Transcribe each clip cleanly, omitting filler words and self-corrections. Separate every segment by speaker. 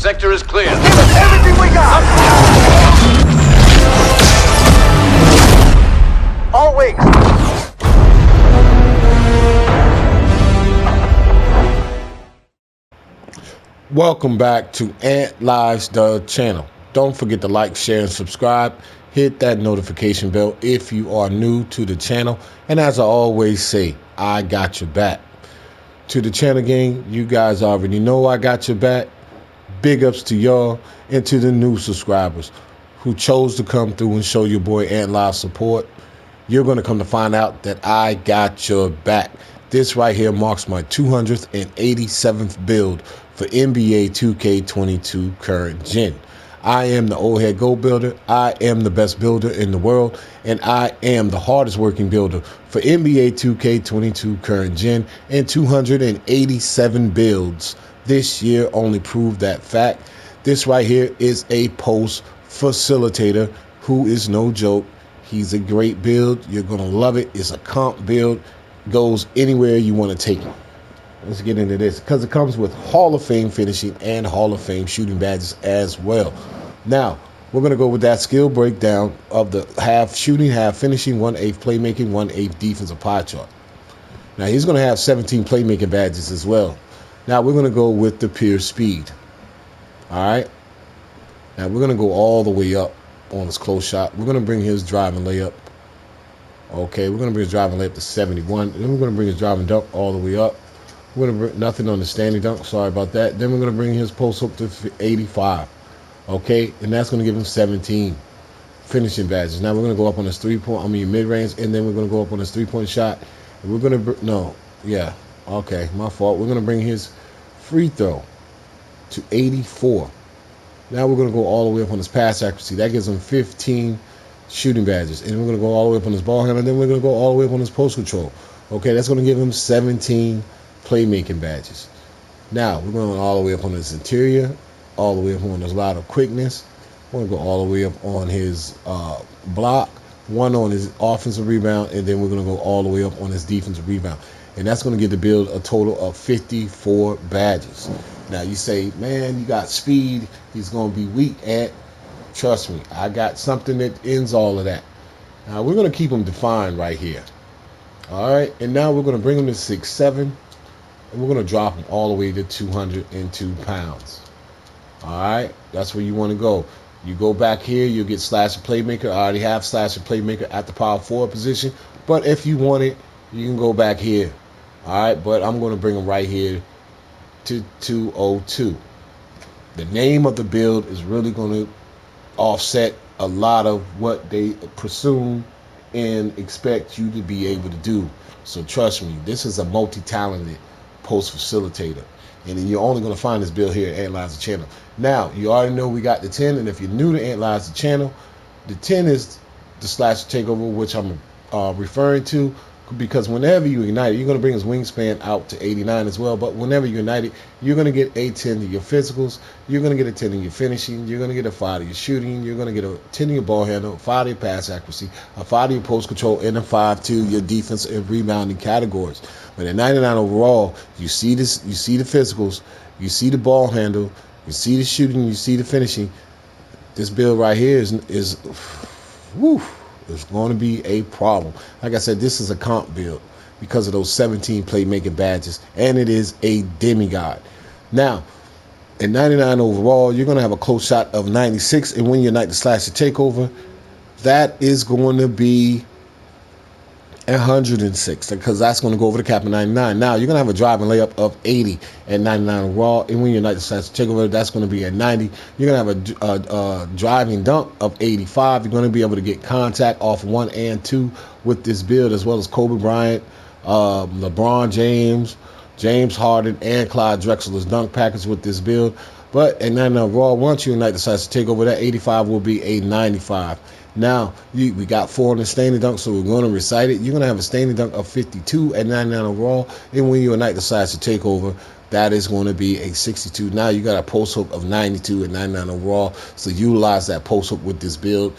Speaker 1: sector is clear.
Speaker 2: Give us everything we got! All wings!
Speaker 3: Welcome back to Ant Lives, the channel. Don't forget to like, share, and subscribe. Hit that notification bell if you are new to the channel. And as I always say, I got your back. To the channel gang, you guys already know I got your back. Big ups to y'all and to the new subscribers who chose to come through and show your boy Ant Live support. You're going to come to find out that I got your back. This right here marks my 287th build for NBA 2K22 current gen. I am the old head gold builder. I am the best builder in the world, and I am the hardest working builder for NBA 2K22 current gen, and 287 builds this year only prove that fact. This right here is a post facilitator who is no joke. He's a great build. You're going to love it. It's a comp build. Goes anywhere you want to take it. Let's get into this because it comes with Hall of Fame finishing and Hall of Fame shooting badges as well. Now, we're going to go with that skill breakdown of the half shooting, half finishing, 1/8 playmaking, 1/8 defensive pie chart. Now, he's going to have 17 playmaking badges as well. Now, we're going to go with the pure speed. All right. Now, we're going to go all the way up on his close shot. We're going to bring his driving layup. Okay, we're going to bring his driving layup to 71. Then we're going to bring his driving dunk all the way up. We're going to bring nothing on the standing dunk. Sorry about that. Then we're going to bring his post hook to 85. Okay, and that's going to give him 17 finishing badges. Now we're going to go up on his mid-range, and then we're going to go up on his three-point shot. And we're going to, okay, my fault. We're going to bring his free throw to 84. Now we're going to go all the way up on his pass accuracy. That gives him 15 shooting badges. And we're going to go all the way up on his ball handle, and then we're going to go all the way up on his post control. Okay, that's going to give him 17 playmaking badges. Now we're going all the way up on his interior, all the way up on his lot of quickness. We're going to go all the way up on his block, one on his offensive rebound, and then we're going to go all the way up on his defensive rebound. And that's going to give the build a total of 54 badges. Now you say, man, you got speed. He's going to be weak at. Trust me, I got something that ends all of that. Now we're going to keep him defined right here. All right, and now we're going to bring him to 6'7", and we're going to drop him all the way to 202 pounds. All right, that's where you want to go. You go back here, you'll get slasher playmaker. I already have slasher playmaker at the power forward position, but if you want it, you can go back here. All right, but I'm going to bring him right here to 202. The name of the build is really going to offset a lot of what they presume and expect you to be able to do. So trust me, this is a multi-talented post facilitator, and then you're only going to find this build here at Ant Lives, the channel. Now you already know we got the 10, and if you're new to Ant Lives, the channel, the 10 is the slasher takeover, which I'm referring to, because whenever you ignite it, you're going to bring his wingspan out to 89 as well. But whenever you ignite it, you're going to get a 10 to your physicals, you're going to get a 10 to your finishing, you're going to get a 5 to your shooting, you're going to get a 10 to your ball handle, a 5 to your pass accuracy, a 5 to your post control, and a 5 to your defense and rebounding categories. But at 99 overall, you see this, you see the physicals, you see the ball handle, you see the shooting, you see the finishing. This build right here is whew, it's going to be a problem. Like I said, this is a comp build because of those 17 playmaking badges, and it is a demigod. Now, at 99 overall, you're going to have a close shot of 96, and when you ignite the slasher takeover, that is going to be 106, because that's going to go over the cap of 99. Now, you're going to have a driving layup of 80 at 99 overall, and when you ignite the slasher takeover, that's going to be at 90. You're going to have a driving dunk of 85. You're going to be able to get contact off 1 and 2 with this build, as well as Kobe Bryant, LeBron James, James Harden, and Clyde Drexler's dunk package with this build. But at 99 overall, once you ignite the slasher takeover, that 85 will be a 95. Now, we got 4 in the standing dunk, so we're going to recite it. You're going to have a standing dunk of 52 at 99 overall, and when you ignite the slasher takeover, that is going to be a 62. Now you got a post hook of 92 at 99 overall, so utilize that post hook with this build.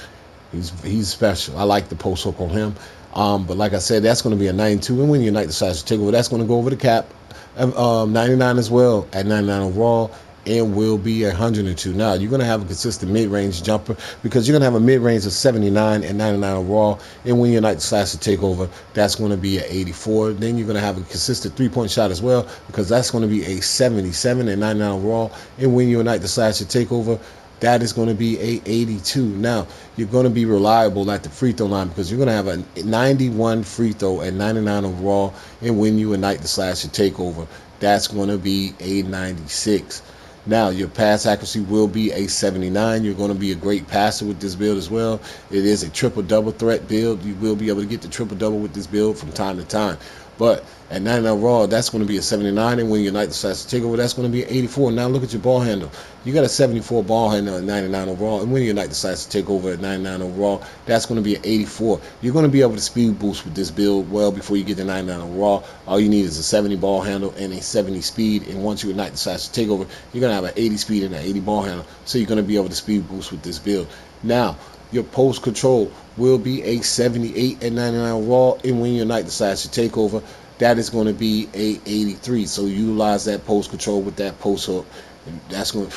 Speaker 3: He's special. I like the post hook on him. But like I said, that's going to be a 92, and when you ignite the slasher takeover, that's going to go over the cap of 99 as well at 99 overall. and will be 102. Now, you're going to have a consistent mid-range jumper because you're going to have a mid-range of 79 and 99 overall. And when you unite the slash to takeover, that's going to be an 84. Then you're going to have a consistent three-point shot as well because that's going to be a 77 and 99 overall. And when you unite the slash to takeover, that is going to be a 82. Now, you're going to be reliable at the free throw line because you're going to have a 91 free throw and 99 overall. And when you unite the slash to takeover, that's going to be a 96. Now, your pass accuracy will be a 79. You're going to be a great passer with this build as well. It is a triple-double threat build. You will be able to get the triple-double with this build from time to time. But at 99 raw, that's going to be a 79. And when you unite the slash to takeover, that's going to be an 84. Now, look at your ball handle. You got a 74 ball handle at 99 overall. And when you unite the slash to takeover at 99 overall, that's going to be an 84. You're going to be able to speed boost with this build well before you get to 99 overall. All you need is a 70 ball handle and a 70 speed. And once you unite the slash to takeover, you're going to have an 80 speed and an 80 ball handle. So you're going to be able to speed boost with this build. Now, your post control will be a 78 and 99 raw. And when you unite the slash to takeover, that is going to be a 83. So utilize that post control with that post hook. And that's going to,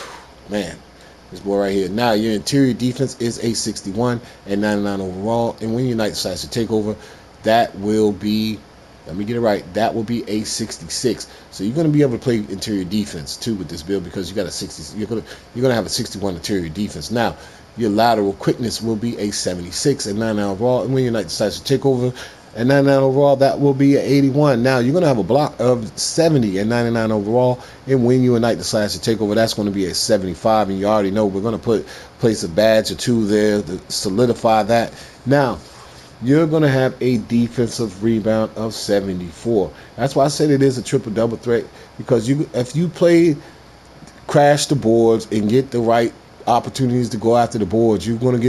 Speaker 3: man, this boy right here. Now, your interior defense is a 61 and 99 overall. And when you unite the slash to takeover, that will be, let me get it right, that will be a 66. So you're going to be able to play interior defense too with this build because you got a 60. You're going to have a 61 interior defense. Now, your lateral quickness will be a 76 and 99 overall. And when you unite the slash to takeover, and 99 overall, that will be an 81. Now, you're going to have a block of 70 and 99 overall. And when you unite the slash to takeover, that's going to be a 75. And you already know we're going to place a badge or two there to solidify that. Now, you're going to have a defensive rebound of 74. That's why I said it is a triple-double threat. Because if you play crash the boards and get the right opportunities to go after the boards, you can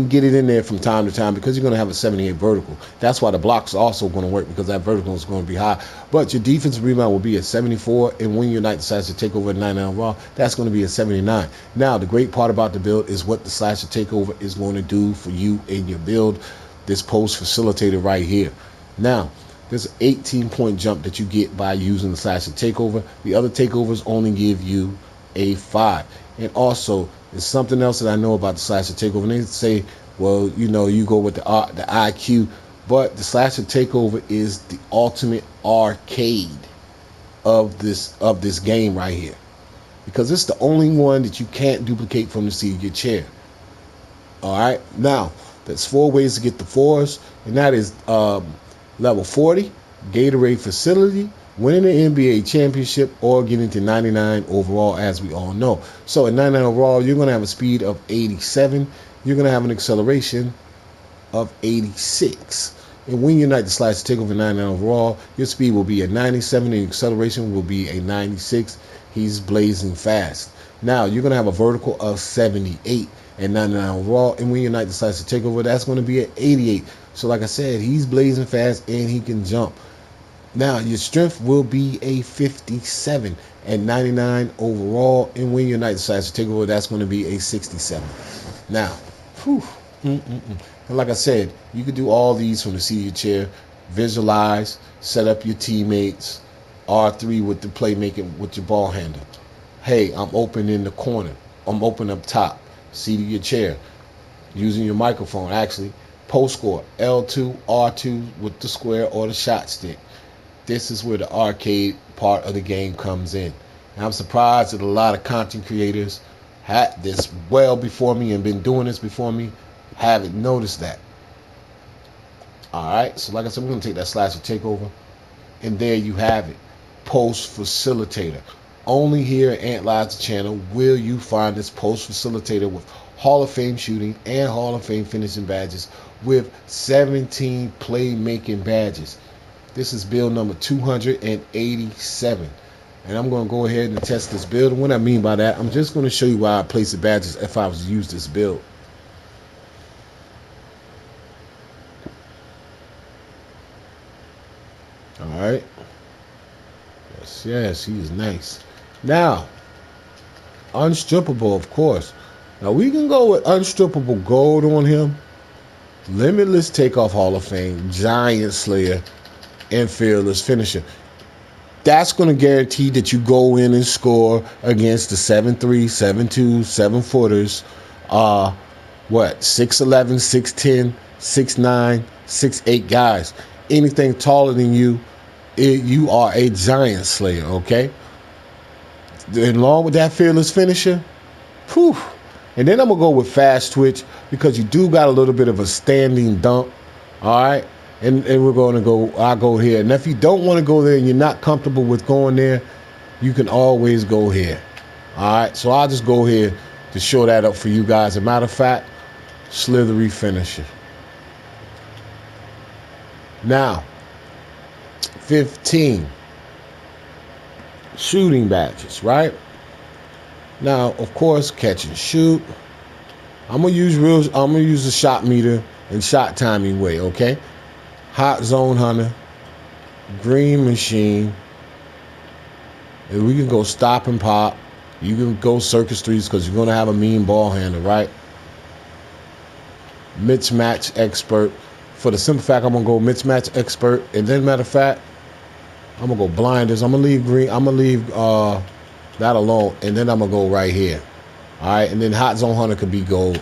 Speaker 3: get it in there from time to time because you're going to have a 78 vertical. That's why the blocks are also going to work because that vertical is going to be high. But your defensive rebound will be at 74, and when your knight decides to take over at 99 raw, that's going to be at 79. Now, the great part about the build is what the slash to takeover is going to do for you in your build. This post facilitator right here. Now, there's an 18-point jump that you get by using the slash to takeover. The other takeovers only give you a 5. And also, there's something else that I know about the slash to takeover. And they say, well, you go with the IQ, but the slash to takeover is the ultimate arcade of this game right here, because it's the only one that you can't duplicate from the seat of your chair. All right, now there's 4 ways to get the 4s, and that is level 40, Gatorade facility, winning the NBA championship, or getting to 99 overall, as we all know. So at 99 overall, you're going to have a speed of 87. You're going to have an acceleration of 86. And when you unite the slash to take over 99 overall, your speed will be a 97 and your acceleration will be a 96. He's blazing fast. Now, you're going to have a vertical of 78 and 99 overall. And when you unite the slash to take over, that's going to be at 88. So like I said, he's blazing fast and he can jump. Now, your strength will be a 57 and 99 overall. And when your knight decides to take over, that's going to be a 67. Now, and like I said, you can do all these from the seat of your chair. Visualize, set up your teammates. R3 with the playmaking with your ball handle. Hey, I'm open in the corner. I'm open up top. Seat of your chair. Using your microphone, actually. Post score, L2, R2 with the square or the shot stick. This is where the arcade part of the game comes in. And I'm surprised that a lot of content creators had this well before me and been doing this before me haven't noticed that. Alright, so like I said, we're going to take that slash to takeover. And there you have it. Post Facilitator. Only here at Ant Lives channel will you find this Post Facilitator with Hall of Fame shooting and Hall of Fame finishing badges with 17 playmaking badges. This is build number 287. And I'm going to go ahead and test this build. And what I mean by that, I'm just going to show you why I place the badges if I was to use this build. Alright. Yes, he is nice. Now, unstrippable, of course. Now, we can go with unstrippable gold on him. Limitless takeoff Hall of Fame, Giant Slayer, and fearless finisher. that's going to guarantee that you go in and score against the 7'3", 7'2", 7-footers. 6'11", 6'10", 6'9", 6'8" guys. Anything taller than you, you are a giant slayer, okay? And along with that fearless finisher, whew. And then I'm going to go with fast twitch because you do got a little bit of a standing dunk, all right? And we're going to go, I'll go here. And if you don't want to go there and you're not comfortable with going there, you can always go here, all right? So I'll just go here to show that up for you guys. As a matter of fact, slithery finisher. Now, 15 shooting badges, right? Now, of course, catch and shoot. I'm gonna use the shot meter and shot timing way, okay? Hot zone hunter, green machine, and we can go stop and pop. You can go circus threes because you're gonna have a mean ball handler, right? Mismatch expert. For the simple fact, I'm gonna go mismatch expert, and then matter of fact, I'm gonna go blinders. I'm gonna leave green. I'm gonna leave that alone, and then I'm gonna go right here. All right, and then hot zone hunter could be gold,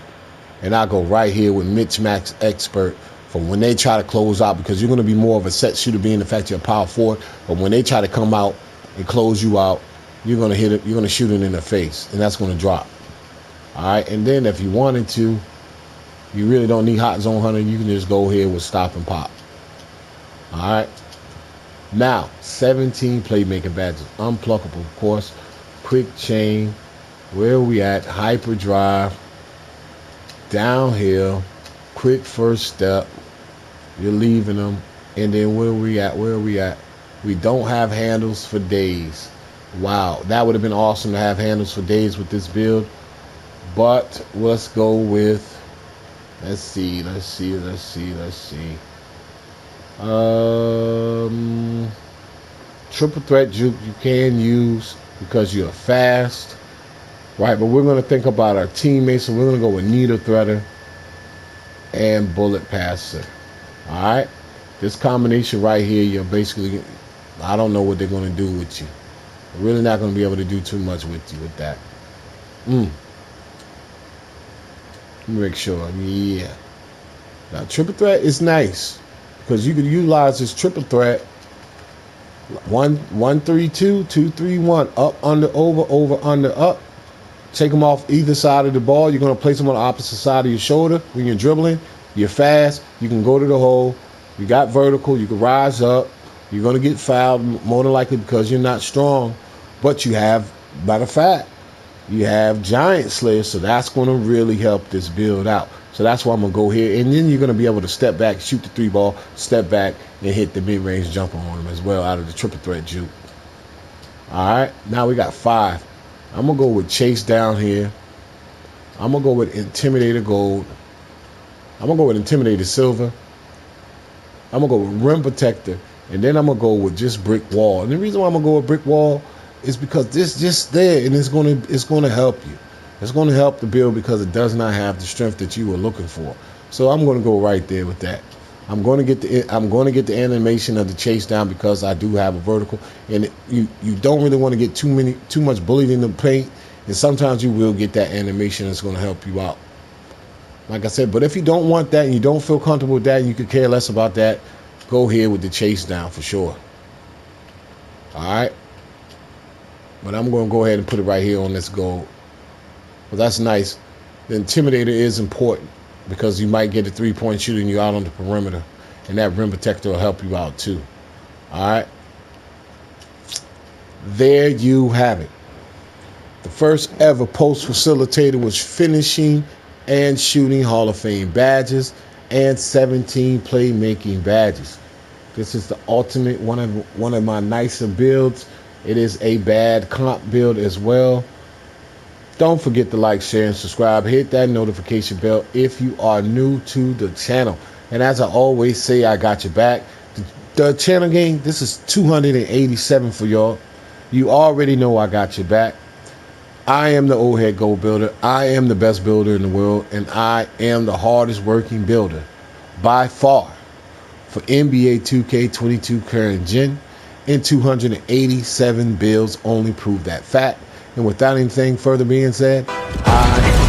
Speaker 3: and I'll go right here with mismatch expert for when they try to close out, because you're gonna be more of a set shooter, being the fact you're a power forward. But when they try to come out and close you out, you're gonna hit it. You're gonna shoot it in the face, and that's gonna drop. All right, and then if you wanted to, you really don't need hot zone hunter. You can just go here with stop and pop. All right. Now, 17 playmaking badges. Unpluckable, of course. Quick chain. Where are we at? Hyperdrive. Downhill. Quick first step. You're leaving them. And then where are we at? Where are we at? We don't have handles for days. Wow. That would have been awesome to have handles for days with this build. But let's go with... Let's see. Triple threat juke you can use because you're fast, right? But we're going to think about our teammates, so we're going to go with needle threader and bullet passer. All right, this combination right here, you're basically, I don't know what they're going to do with you. They're really not going to be able to do too much with you with that. Make sure. Yeah. Now, triple threat is nice because you could utilize this triple threat. 1-3-2, 2-3-1, up, under, over, under, up. Take them off either side of the ball. You're going to place them on the opposite side of your shoulder when you're dribbling. You're fast. You can go to the hole. You got vertical. You can rise up. You're going to get fouled more than likely because you're not strong. But you have, matter of fact, you have giant slayers, so that's going to really help this build out. So that's why I'm going to go here. And then you're going to be able to step back, shoot the 3-ball, step back, and hit the mid-range jumper on them as well out of the triple threat juke. All right, now we got 5. I'm going to go with chase down here. I'm going to go with intimidator gold. I'm going to go with intimidator silver. I'm going to go with rim protector. And then I'm going to go with just brick wall. And the reason why I'm going to go with brick wall is because this just there, and it's going to help you. It's going to help the build because it does not have the strength that you were looking for. So I'm going to go right there with that. I'm going to get the animation of the chase down because I do have a vertical, and you don't really want to get too much bullied in the paint, and sometimes you will get that animation that's going to help you out. Like I said, but if you don't want that and you don't feel comfortable with that and you could care less about that, go here with the chase down for sure. All right. But I'm going to go ahead and put it right here on this gold. Well, that's nice. The intimidator is important because you might get a 3-point shooting you out on the perimeter, and that rim protector will help you out too. All right. There you have it. The first ever post facilitator was finishing and shooting Hall of Fame badges and 17 playmaking badges. This is the ultimate one of my nicer builds. It is a bad comp build as well. Don't forget to like, share, and subscribe. Hit that notification bell if you are new to the channel. And as I always say, I got your back. The channel game, this is 287 for y'all. You already know I got your back. I am the old head gold builder. I am the best builder in the world. And I am the hardest working builder by far for NBA 2K22 current gen. in 287 builds only prove that fact. And without anything further being said, I